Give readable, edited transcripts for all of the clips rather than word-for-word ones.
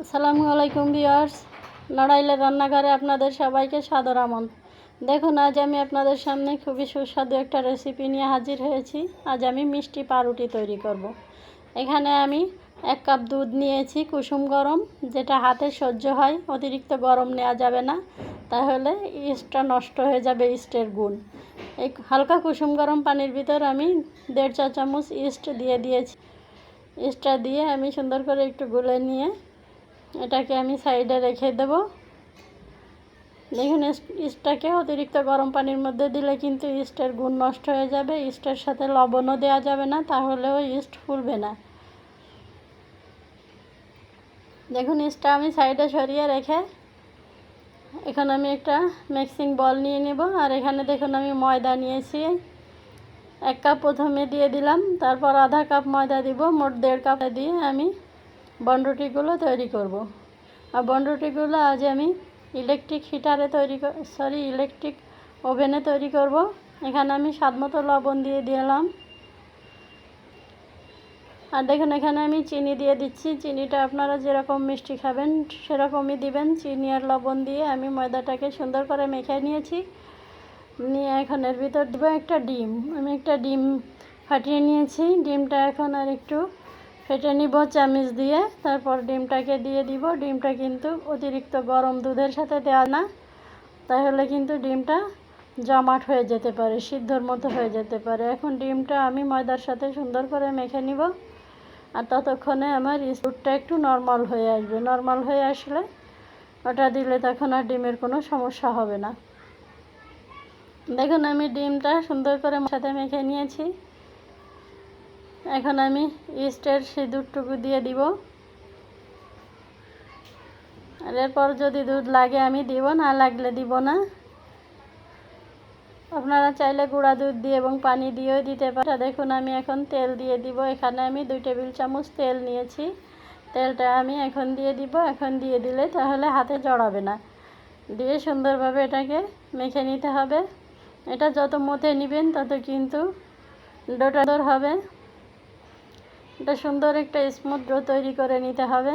আসসালামু আলাইকুম ভিউয়ার্স, নড়াইলের রান্নাঘরে আপনাদের সবাইকে সাদর আমন্ত্রণ। দেখুন, আজ আমি আপনাদের সামনে খুবই সুস্বাদু একটা রেসিপি নিয়ে হাজির হয়েছি। আজ আমি মিষ্টি পাউরুটি তৈরি করব। এখানে আমি 1 কাপ দুধ নিয়েছি কুসুম গরম, যেটা হাতে সহ্য হয়। অতিরিক্ত গরম নেওয়া যাবে না, তাহলে ইস্টটা নষ্ট হয়ে যাবে, ইস্টের গুণ। এই হালকা কুসুম গরম পানির ভিতর আমি 1.5 চা চামচ ইস্ট দিয়ে দিয়েছি। ইস্টটা দিয়ে আমি সুন্দর করে একটু গুলে নিয়ে এটাকে আমি সাইডে রেখে দেব। দেখুন, ইস্টটাকে অতিরিক্ত গরম পানির মধ্যে দিলে কিন্তু ইস্টের গুণ নষ্ট হয়ে যাবে। ইস্টের সাথে লবণও দেওয়া যাবে না, তাহলেও ইস্ট ফুলবে না। দেখুন, ইস্টটা আমি সাইডে সরিয়ে রেখে এখন আমি একটা মিক্সিং বল নিয়ে নেব। আর এখানে দেখুন, আমি ময়দা নিয়েছি। 1 কাপ প্রথমে দিয়ে দিলাম, তারপর আধা কাপ ময়দা দিব। মোট 1.5 কাপ দিয়ে আমি বনরুটিগুলো তৈরি করব। আর বনরুটিগুলো আজ আমি ইলেকট্রিক ওভেনে তৈরি করব। এখানে আমি স্বাদ মতো লবণ দিয়ে দিলাম। আর দেখুন, এখানে আমি চিনি দিয়ে দিচ্ছি। চিনিটা আপনারা যেরকম মিষ্টি খাবেন সেরকমই দিবেন। চিনি আর লবণ দিয়ে আমি ময়দাটাকে সুন্দর করে মেখে নিয়েছি। নিয়ে এখন এর ভিতর দেব একটা ডিম। আমি একটা ডিম ফাটিয়ে নিয়েছি। ডিমটা এখন আর একটু ফেটে নিব চামচ দিয়ে। তারপর ডিমটাকে দিয়ে দিব। ডিমটা কিন্তু অতিরিক্ত গরম দুধের সাথে দেওয়া না, তাহলে কিন্তু ডিমটা জমাট হয়ে যেতে পারে, সিদ্ধর মতো হয়ে যেতে পারে। এখন ডিমটা আমি ময়দার সাথে সুন্দর করে মেখে নিব। আর ততক্ষণে আমার দুধটা একটু নর্মাল হয়ে আসবে। নর্মাল হয়ে আসলে ওটা দিলে তখন আর ডিমের কোনো সমস্যা হবে না। দেখুন, আমি ডিমটা সুন্দর করে সাথে মেখে নিয়েছি। এখন আমি ইস্টের সিঁদুরটুকু দিয়ে দিব। আর এরপর যদি দুধ লাগে আমি দিব, না লাগলে দিব না। আপনারা চাইলে গুঁড়া দুধ দিয়ে এবং পানি দিয়েও দিতে পারেন। দেখুন, আমি এখন তেল দিয়ে দিব। এখানে আমি 2 টেবিল চামচ তেল নিয়েছি। তেলটা আমি এখন দিয়ে দিব। এখন দিয়ে দিলে তাহলে হাতে জড়াবে না। দিয়ে সুন্দরভাবে এটাকে মেখে নিতে হবে। এটা যত মথে নেবেন তত কিন্তু ডোটা হবে। এটা সুন্দর একটা স্মুথ ডো তৈরি করে নিতে হবে।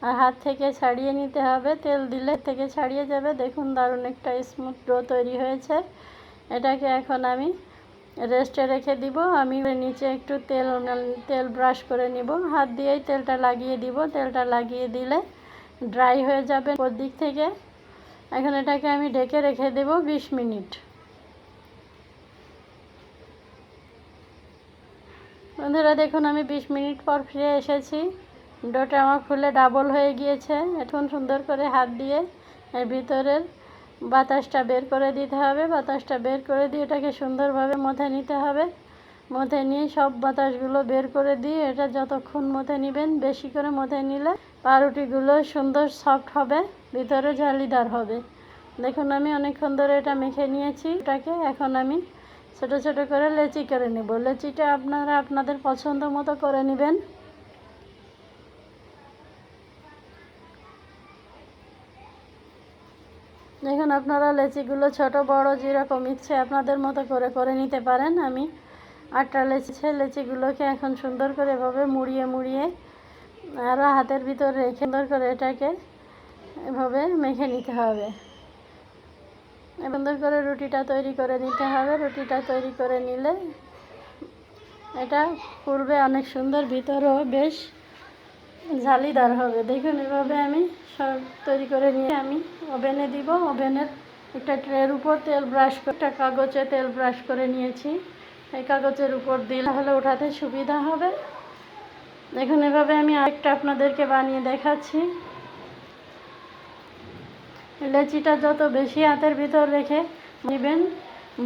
আর হাত থেকে ছাড়িয়ে নিতে হবে। তেল দিলে থেকে ছাড়িয়ে যাবে। দেখুন, দারুণ একটা স্মুথ ডো তৈরি হয়েছে। এটাকে এখন আমি রেস্টে রেখে দিব। আমি নিচে একটু তেল ব্রাশ করে নিব। হাত দিয়েই তেলটা লাগিয়ে দিব। তেলটা লাগিয়ে দিলে ড্রাই হয়ে যাবে ওর দিক থেকে। এখন এটাকে আমি ঢেকে রেখে দেব 20 মিনিট। বন্ধুরা, দেখুন, আমি 20 মিনিট পর ফিরে এসেছি। ডোটা আমার ফুলে ডাবল হয়ে গিয়েছে। এখন সুন্দর করে হাত দিয়ে এর ভিতরের বাতাসটা বের করে দিতে হবে। বাতাসটা বের করে দিয়ে এটাকে সুন্দরভাবে মথে নিতে হবে। মথে নিয়ে সব বাতাসগুলো বের করে দিয়ে এটা যতক্ষণ মথে নেবেন, বেশি করে মথে নিলে পাউরুটিগুলো সুন্দর সফট হবে, ভিতরে জালিদার হবে। দেখুন, আমি অনেকক্ষণ ধরে এটা মেখে নিয়েছি। এটাকে এখন আমি ছোট ছোট করে লেচি করে নেব। লেচিটা আপনারা আপনাদের পছন্দ মতো করে নেবেন। দেখুন, আপনারা লেচিগুলো ছোট বড় যেরকম ইচ্ছে আপনাদের মতো করে নিতে পারেন। আমি 8টা লেচিগুলোকে এখন সুন্দর করে এভাবে মুড়িয়ে আরও হাতের ভিতর রেখে সুন্দর করে এটাকে এভাবে মেখে নিতে হবে। সুন্দর করে রুটিটা তৈরি করে নিতে হবে। রুটিটা তৈরি করে নিলে এটা ফুলবে অনেক সুন্দর, ভিতরেও বেশ জালিদার হবে। দেখুন, এভাবে আমি সব তৈরি করে নিয়ে আমি ওভেনে দিব। ওভেনের একটা ট্রের উপর একটা কাগজে তেল ব্রাশ করে নিয়েছি। এই কাগজের উপর দিলে হলে ওঠাতে সুবিধা হবে। দেখুন, এভাবে আমি আরেকটা আপনাদেরকে বানিয়ে দেখাচ্ছি। লেচিটা যত বেশি হাতের ভিতর রেখে নেবেন,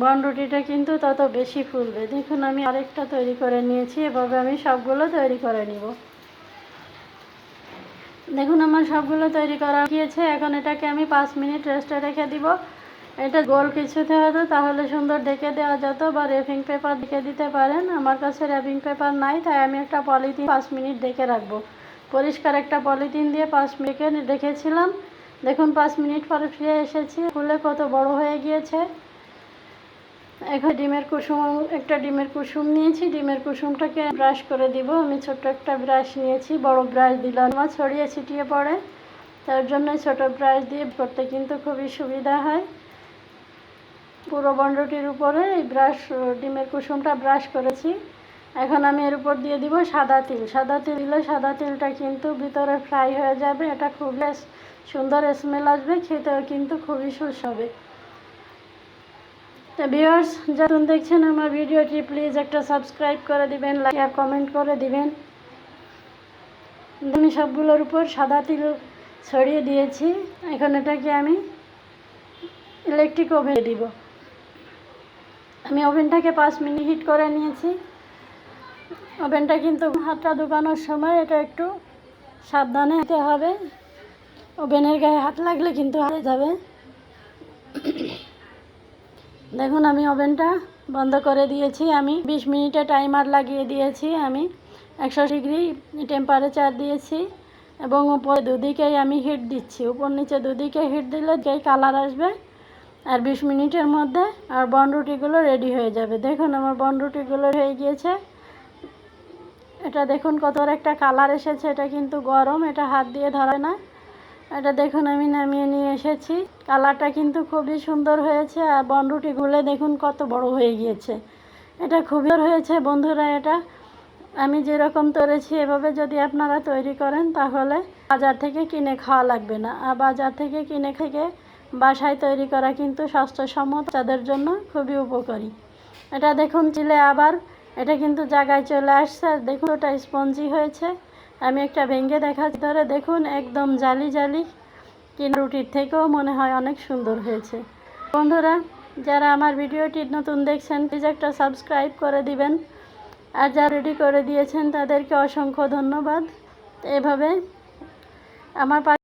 বনরুটিটা কিন্তু তত বেশি ফুলবে। দেখুন, আমি আরেকটা তৈরি করে নিয়েছি। এভাবে আমি সবগুলো তৈরি করে নিব। দেখুন, আমার সবগুলো তৈরি করা গিয়েছে। এখন এটাকে আমি 5 মিনিট রেস্টে রেখে দিব। এটা গোল কিছুতে হতো তাহলে সুন্দর ঢেকে দেওয়া যেত, বা র্যাপিং পেপার ঢেকে দিতে পারেন। আমার কাছে র্যাপিং পেপার নাই, তাই আমি একটা পলিথিন 5 মিনিট ঢেকে রাখবো। পরিষ্কার একটা পলিথিন দিয়ে 5 মিনিট রেখেছিলাম। দেখুন, 5 মিনিট পরে ফিরে এসেছি। ফুলে কত বড় হয়ে গিয়েছে। এখন একটা ডিমের কুসুম নিয়েছি। ডিমের কুসুমটাকে ব্রাশ করে দিব। আমি ছোট্ট একটা ব্রাশ নিয়েছি, বড় ব্রাশ দিলাম না, ছড়িয়ে ছিটিয়ে পড়ে, তার জন্য ছোট ব্রাশ দিয়ে করতে কিন্তু খুবই সুবিধা হয়। পুরো বনরুটির উপরে এই ডিমের কুসুমটা ব্রাশ করেছি। এখন আমি এর উপর দিয়ে দিব সাদা তিল। সাদা তিল দিলে সাদা তিলটা কিন্তু ভিতরে ফ্রাই হয়ে যাবে, এটা খুব সুন্দর স্মেল আসবে, খেতেও কিন্তু খুবই সুস্বাদু হবে। তো ভিউয়ার্স, যারা দেখছেন আমার ভিডিওটি, প্লিজ একটা সাবস্ক্রাইব করে দিবেন, লাইক আর কমেন্ট করে দিবেন। আমি সবগুলোর উপর সাদা তিল ছড়িয়ে দিয়েছি। এখন এটাকে আমি ইলেকট্রিক ওভেনে দিব। আমি ওভেনটাকে 5 মিনিট হিট করে নিয়েছি। ওভেনটা কিন্তু হাতটা ঢোকানোর সময় এটা একটু সাবধানে হতে হবে, ওভেনের গায়ে হাত লাগলে কিন্তু হারিয়ে যাবে। দেখুন আমি ওভেনটা বন্ধ করে দিয়েছি। আমি 20 মিনিটে টাইমার লাগিয়ে দিয়েছি। আমি 100 ডিগ্রি টেম্পারেচার দিয়েছি এবং উপরে দুদিকেই আমি হিট দিচ্ছি। উপর নিচে দুদিকে হিট দিলে যেই কালার আসবে, আর 20 মিনিটের মধ্যে আর বনরুটিগুলো রেডি হয়ে যাবে। দেখুন আমার বনরুটিগুলো হয়ে গিয়েছে। এটা দেখুন কত একটা কালার এসেছে। এটা কিন্তু গরম, এটা হাত দিয়ে ধরে না। এটা দেখুন আমি নামিয়ে নিয়ে এসেছি। কালারটা কিন্তু খুবই সুন্দর হয়েছে, আর বনরুটিগুলো দেখুন কত বড় হয়ে গিয়েছে। এটা খুবই হয়েছে বন্ধুরা। এটা আমি যেরকম করেছি এভাবে যদি আপনারা তৈরি করেন তাহলে বাজার থেকে কিনে খাওয়া লাগবে না। আর বাজার থেকে কিনে খেয়ে বাসায় তৈরি করা কিন্তু স্বাস্থ্যসম্মত, তাদের জন্য খুবই উপকারী। এটা দেখুন চিলে আবার এটা কিন্তু জায়গায় চলে আসছে। আর দেখুন ওটা স্পঞ্জি হয়েছে। আমি একটা ভেঙে দেখাচ্ছি, ধরে দেখুন একদম জালি জালি, কিনা রুটির থেকেও মনে হয় অনেক সুন্দর হয়েছে। বন্ধুরা, যারা আমার ভিডিওটি নতুন দেখছেন প্লিজ একটা সাবস্ক্রাইব করে দিবেন, আর যারা রেডি করে দিয়েছেন তাদেরকে অসংখ্য ধন্যবাদ। এভাবে আমার